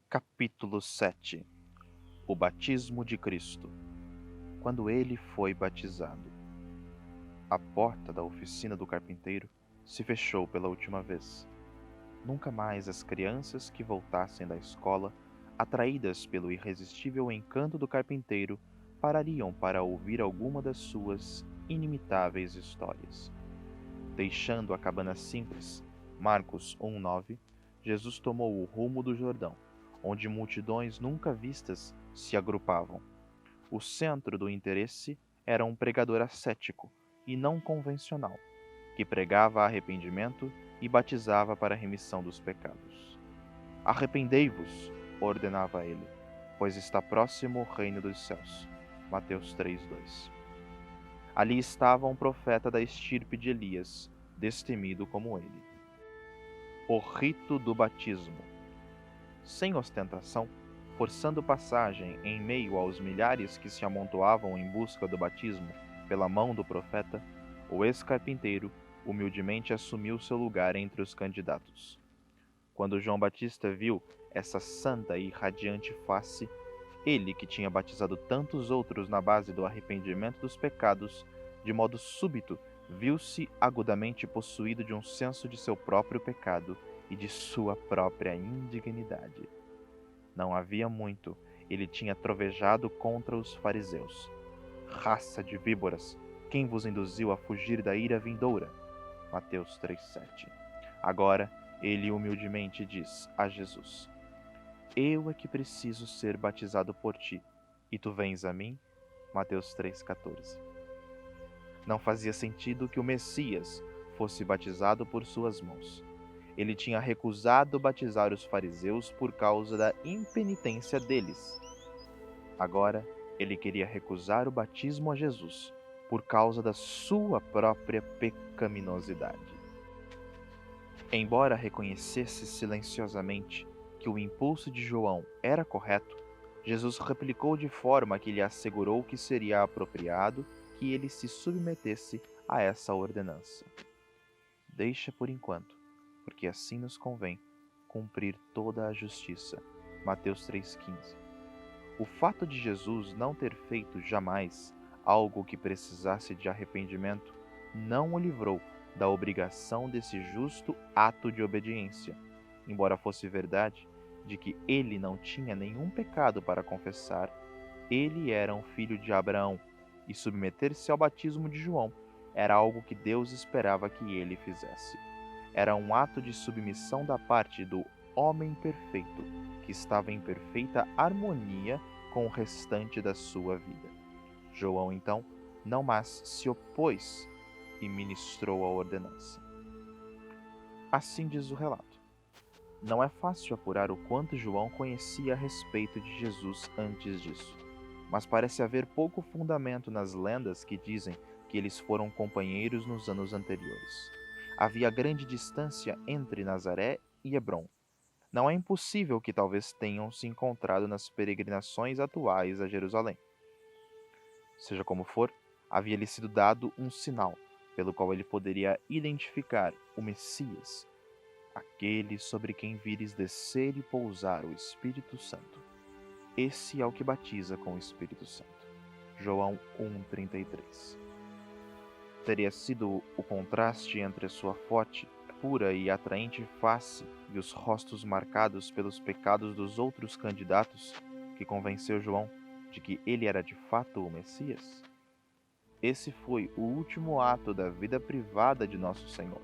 Capítulo 7. O batismo de Cristo. Quando ele foi batizado. A porta da oficina do carpinteiro se fechou pela última vez. Nunca mais as crianças que voltassem da escola, atraídas pelo irresistível encanto do carpinteiro, parariam para ouvir alguma das suas inimitáveis histórias. Deixando a cabana simples, Marcos 1:9, Jesus tomou o rumo do Jordão, onde multidões nunca vistas se agrupavam. O centro do interesse era um pregador ascético e não convencional, que pregava arrependimento e batizava para a remissão dos pecados. Arrependei-vos, ordenava ele, pois está próximo o reino dos céus. Mateus 3:2. Ali estava um profeta da estirpe de Elias, destemido como ele. O rito do batismo. Sem ostentação, forçando passagem em meio aos milhares que se amontoavam em busca do batismo pela mão do profeta, o ex-carpinteiro humildemente assumiu seu lugar entre os candidatos. Quando João Batista viu essa santa e radiante face, ele que tinha batizado tantos outros na base do arrependimento dos pecados, de modo súbito, viu-se agudamente possuído de um senso de seu próprio pecado e de sua própria indignidade. Não havia muito, ele tinha trovejado contra os fariseus. Raça de víboras, quem vos induziu a fugir da ira vindoura? Mateus 3:7. Agora, ele humildemente diz a Jesus: Eu é que preciso ser batizado por ti, e tu vens a mim? Mateus 3:14. Não fazia sentido que o Messias fosse batizado por suas mãos. Ele tinha recusado batizar os fariseus por causa da impenitência deles. Agora, ele queria recusar o batismo a Jesus por causa da sua própria pecaminosidade. Embora reconhecesse silenciosamente que o impulso de João era correto, Jesus replicou de forma que lhe assegurou que seria apropriado que ele se submetesse a essa ordenança. Deixa por enquanto, porque assim nos convém cumprir toda a justiça. Mateus 3,15. O fato de Jesus não ter feito jamais algo que precisasse de arrependimento não o livrou da obrigação desse justo ato de obediência, embora fosse verdade de que ele não tinha nenhum pecado para confessar, ele era um filho de Abraão, e submeter-se ao batismo de João era algo que Deus esperava que ele fizesse. Era um ato de submissão da parte do homem perfeito, que estava em perfeita harmonia com o restante da sua vida. João, então, não mais se opôs e ministrou a ordenança. Assim diz o relato. Não é fácil apurar o quanto João conhecia a respeito de Jesus antes disso, mas parece haver pouco fundamento nas lendas que dizem que eles foram companheiros nos anos anteriores. Havia grande distância entre Nazaré e Hebrom. Não é impossível que talvez tenham se encontrado nas peregrinações atuais a Jerusalém. Seja como for, havia-lhe sido dado um sinal, pelo qual ele poderia identificar o Messias, aquele sobre quem vires descer e pousar o Espírito Santo. Esse é o que batiza com o Espírito Santo. João 1,33. Teria sido o contraste entre a sua forte, pura e atraente face e os rostos marcados pelos pecados dos outros candidatos que convenceu João de que ele era de fato o Messias? Esse foi o último ato da vida privada de Nosso Senhor.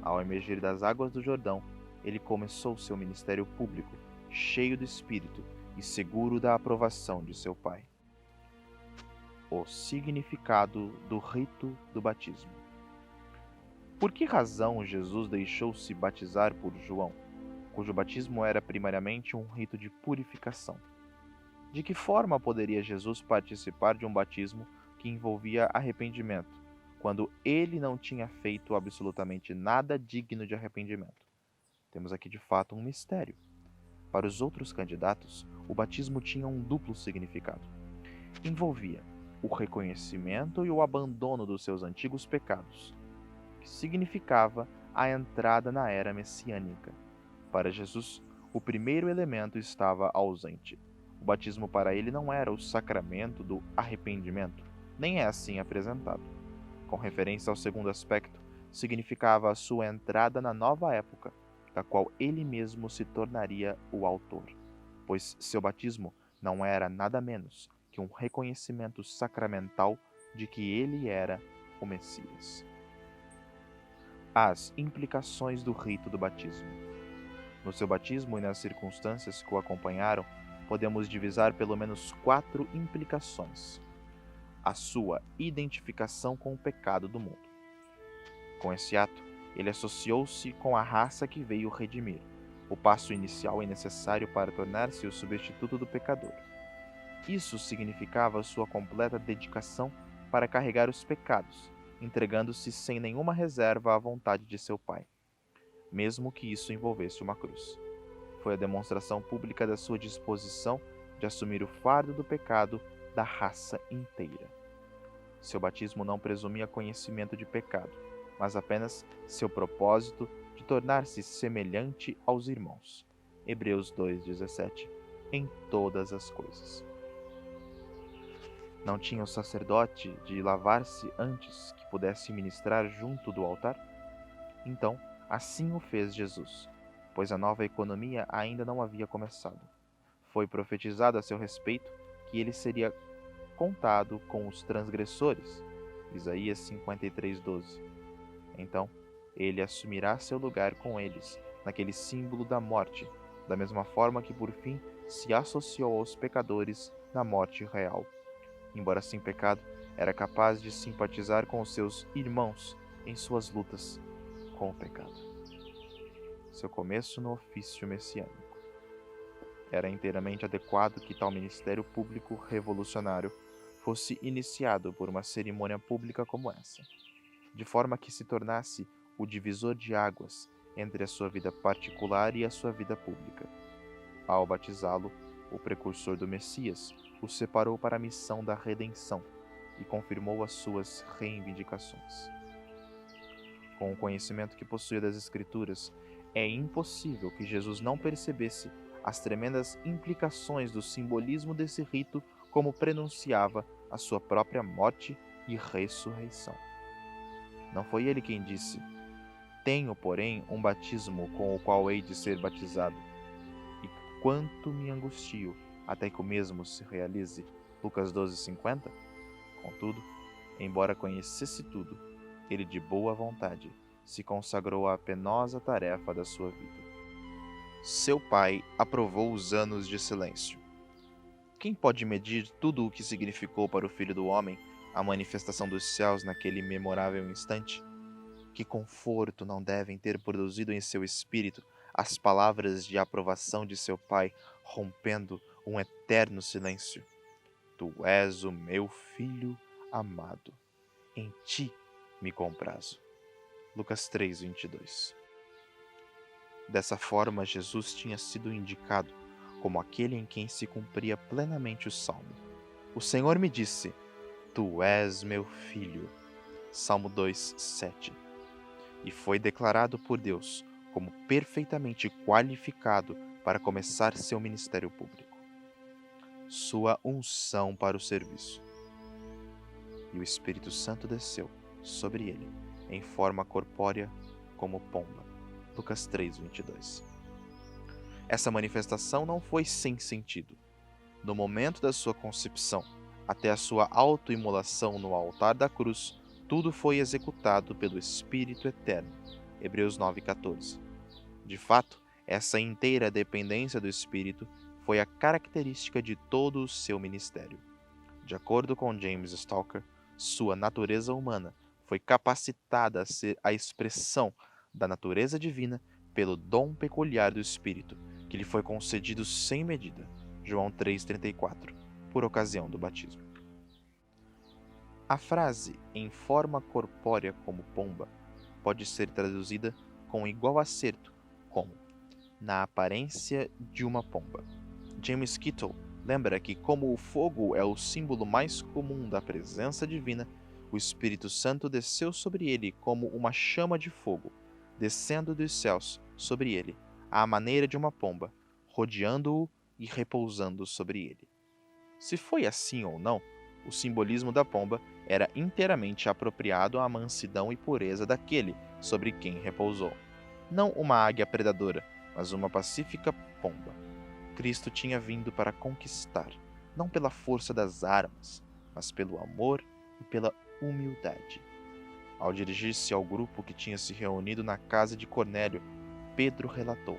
Ao emergir das águas do Jordão, ele começou seu ministério público, cheio do Espírito e seguro da aprovação de seu Pai. O significado do rito do batismo. Por que razão Jesus deixou-se batizar por João, cujo batismo era primariamente um rito de purificação? De que forma poderia Jesus participar de um batismo que envolvia arrependimento, quando ele não tinha feito absolutamente nada digno de arrependimento? Temos aqui de fato um mistério. Para os outros candidatos, o batismo tinha um duplo significado. Envolvia o reconhecimento e o abandono dos seus antigos pecados, que significava a entrada na era messiânica. Para Jesus, o primeiro elemento estava ausente. O batismo para ele não era o sacramento do arrependimento, nem é assim apresentado. Com referência ao segundo aspecto, significava a sua entrada na nova época, da qual ele mesmo se tornaria o autor, pois seu batismo não era nada menos que um reconhecimento sacramental de que ele era o Messias. As implicações do rito do batismo. No seu batismo e nas circunstâncias que o acompanharam, podemos divisar pelo menos 4 implicações. A sua identificação com o pecado do mundo. Com esse ato, ele associou-se com a raça que veio redimir. O passo inicial é necessário para tornar-se o substituto do pecador. Isso significava sua completa dedicação para carregar os pecados, entregando-se sem nenhuma reserva à vontade de seu Pai, mesmo que isso envolvesse uma cruz. Foi a demonstração pública da sua disposição de assumir o fardo do pecado da raça inteira. Seu batismo não presumia conhecimento de pecado, mas apenas seu propósito de tornar-se semelhante aos irmãos. Hebreus 2,17 em todas as coisas. Não tinha o sacerdote de lavar-se antes que pudesse ministrar junto do altar? Então, assim o fez Jesus, pois a nova economia ainda não havia começado. Foi profetizado a seu respeito que ele seria contado com os transgressores. Isaías 53:12. Então, ele assumirá seu lugar com eles, naquele símbolo da morte, da mesma forma que por fim se associou aos pecadores na morte real. Embora sem pecado, era capaz de simpatizar com os seus irmãos em suas lutas com o pecado. Seu começo no ofício messiânico. Era inteiramente adequado que tal ministério público revolucionário fosse iniciado por uma cerimônia pública como essa, de forma que se tornasse o divisor de águas entre a sua vida particular e a sua vida pública. Ao batizá-lo, o precursor do Messias o separou para a missão da redenção e confirmou as suas reivindicações. Com o conhecimento que possuía das Escrituras, é impossível que Jesus não percebesse as tremendas implicações do simbolismo desse rito, como prenunciava a sua própria morte e ressurreição. Não foi ele quem disse: "Tenho, porém, um batismo com o qual hei de ser batizado, e quanto me angustio até que o mesmo se realize." Lucas 12:50. Contudo, embora conhecesse tudo, ele de boa vontade se consagrou à penosa tarefa da sua vida. Seu pai aprovou os anos de silêncio. Quem pode medir tudo o que significou para o Filho do Homem a manifestação dos céus naquele memorável instante? Que conforto não devem ter produzido em seu espírito as palavras de aprovação de seu pai, rompendo um eterno silêncio. Tu és o meu filho amado. Em ti me comprazo. Lucas 3:22. Dessa forma, Jesus tinha sido indicado como aquele em quem se cumpria plenamente o Salmo. O Senhor me disse: Tu és meu filho. Salmo 2:7. E foi declarado por Deus como perfeitamente qualificado para começar seu ministério público. Sua unção para o serviço. E o Espírito Santo desceu sobre ele, em forma corpórea como pomba. Lucas 3:22. Essa manifestação não foi sem sentido. No momento da sua concepção, até a sua autoimolação no altar da cruz, tudo foi executado pelo Espírito Eterno. Hebreus 9:14. De fato, essa inteira dependência do Espírito foi a característica de todo o seu ministério. De acordo com James Stalker, sua natureza humana foi capacitada a ser a expressão da natureza divina pelo dom peculiar do Espírito, que lhe foi concedido sem medida. João 3:34, por ocasião do batismo. A frase "em forma corpórea como pomba" pode ser traduzida com igual acerto como "na aparência de uma pomba". James Kittle lembra que, como o fogo é o símbolo mais comum da presença divina, o Espírito Santo desceu sobre ele como uma chama de fogo, descendo dos céus sobre ele, à maneira de uma pomba, rodeando-o e repousando sobre ele. Se foi assim ou não, o simbolismo da pomba era inteiramente apropriado à mansidão e pureza daquele sobre quem repousou. Não uma águia predadora, mas uma pacífica pomba. Cristo tinha vindo para conquistar, não pela força das armas, mas pelo amor e pela humildade. Ao dirigir-se ao grupo que tinha se reunido na casa de Cornélio, Pedro relatou: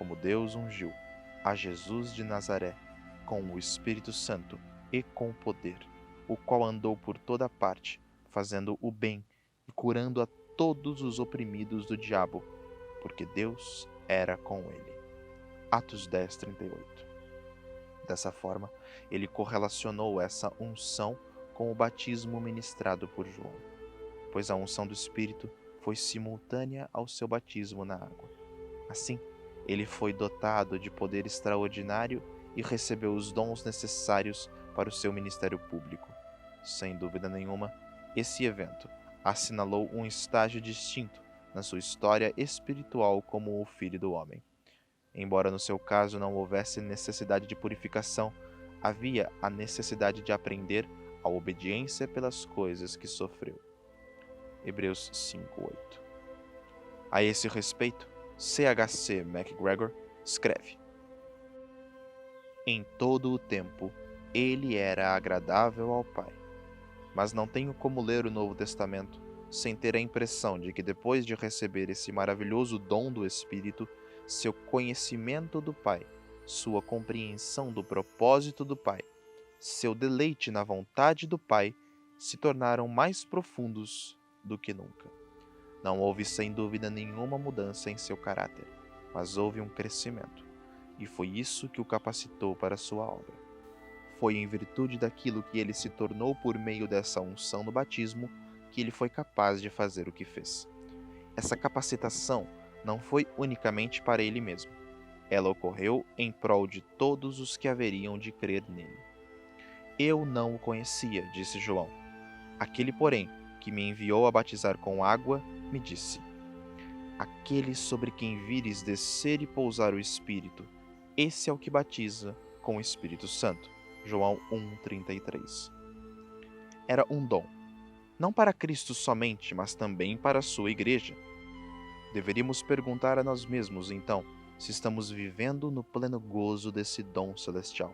como Deus ungiu a Jesus de Nazaré com o Espírito Santo e com poder, o qual andou por toda parte, fazendo o bem e curando a todos os oprimidos do diabo, porque Deus era com ele. Atos 10, 38. Dessa forma, ele correlacionou essa unção com o batismo ministrado por João, pois a unção do Espírito foi simultânea ao seu batismo na água. Assim, ele foi dotado de poder extraordinário e recebeu os dons necessários para o seu ministério público. Sem dúvida nenhuma, esse evento assinalou um estágio distinto na sua história espiritual como o Filho do Homem. Embora no seu caso não houvesse necessidade de purificação, havia a necessidade de aprender a obediência pelas coisas que sofreu. Hebreus 5:8. A esse respeito, C.H.C. MacGregor escreve: em todo o tempo, ele era agradável ao Pai. Mas não tenho como ler o Novo Testamento sem ter a impressão de que depois de receber esse maravilhoso dom do Espírito, seu conhecimento do Pai, sua compreensão do propósito do Pai, seu deleite na vontade do Pai se tornaram mais profundos do que nunca. Não houve sem dúvida nenhuma mudança em seu caráter, mas houve um crescimento, e foi isso que o capacitou para a sua obra. Foi em virtude daquilo que ele se tornou por meio dessa unção no batismo que ele foi capaz de fazer o que fez. Essa capacitação não foi unicamente para ele mesmo. Ela ocorreu em prol de todos os que haveriam de crer nele. Eu não o conhecia, disse João. Aquele, porém, que me enviou a batizar com água, me disse: aquele sobre quem vires descer e pousar o Espírito, esse é o que batiza com o Espírito Santo. João 1,33. Era um dom, não para Cristo somente, mas também para a sua igreja. Deveríamos perguntar a nós mesmos, então, se estamos vivendo no pleno gozo desse dom celestial.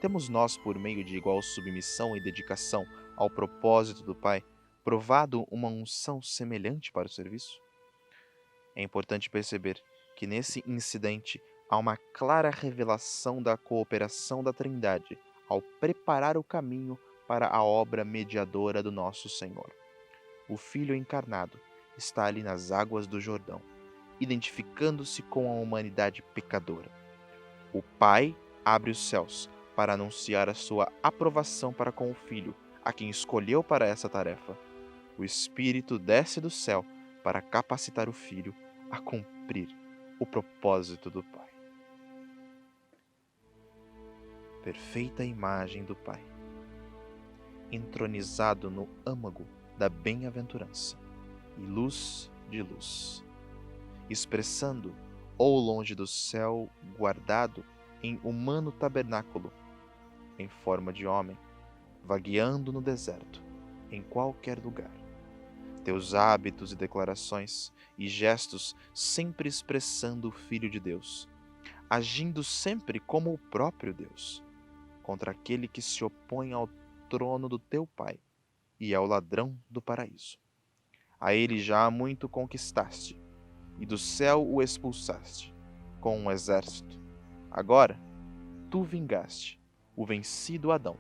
Temos nós, por meio de igual submissão e dedicação ao propósito do Pai, provado uma unção semelhante para o serviço? É importante perceber que nesse incidente há uma clara revelação da cooperação da Trindade ao preparar o caminho para a obra mediadora do nosso Senhor. O Filho encarnado está ali nas águas do Jordão, identificando-se com a humanidade pecadora. O Pai abre os céus para anunciar a sua aprovação para com o Filho, a quem escolheu para essa tarefa. O Espírito desce do céu para capacitar o Filho a cumprir o propósito do Pai. Perfeita imagem do Pai, entronizado no âmago da bem-aventurança e luz de luz, expressando ou longe do céu guardado em humano tabernáculo, em forma de homem, vagueando no deserto, em qualquer lugar. Teus hábitos e declarações e gestos sempre expressando o Filho de Deus, agindo sempre como o próprio Deus, contra aquele que se opõe ao trono do teu Pai e ao ladrão do paraíso. A ele já há muito conquistaste, e do céu o expulsaste, com um exército. Agora, tu vingaste o vencido Adão,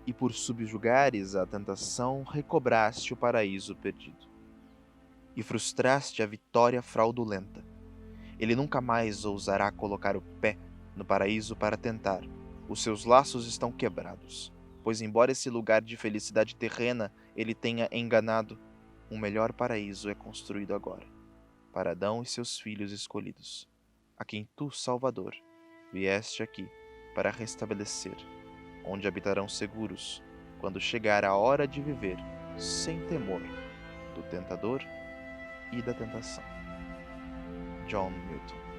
e por subjugares a tentação recobraste o paraíso perdido. E frustraste a vitória fraudulenta. Ele nunca mais ousará colocar o pé no paraíso para tentar. Os seus laços estão quebrados, pois embora esse lugar de felicidade terrena ele tenha enganado, um melhor paraíso é construído agora, para Adão e seus filhos escolhidos, a quem tu, Salvador, vieste aqui para restabelecer, onde habitarão seguros quando chegar a hora de viver sem temor do tentador e da tentação. John Newton.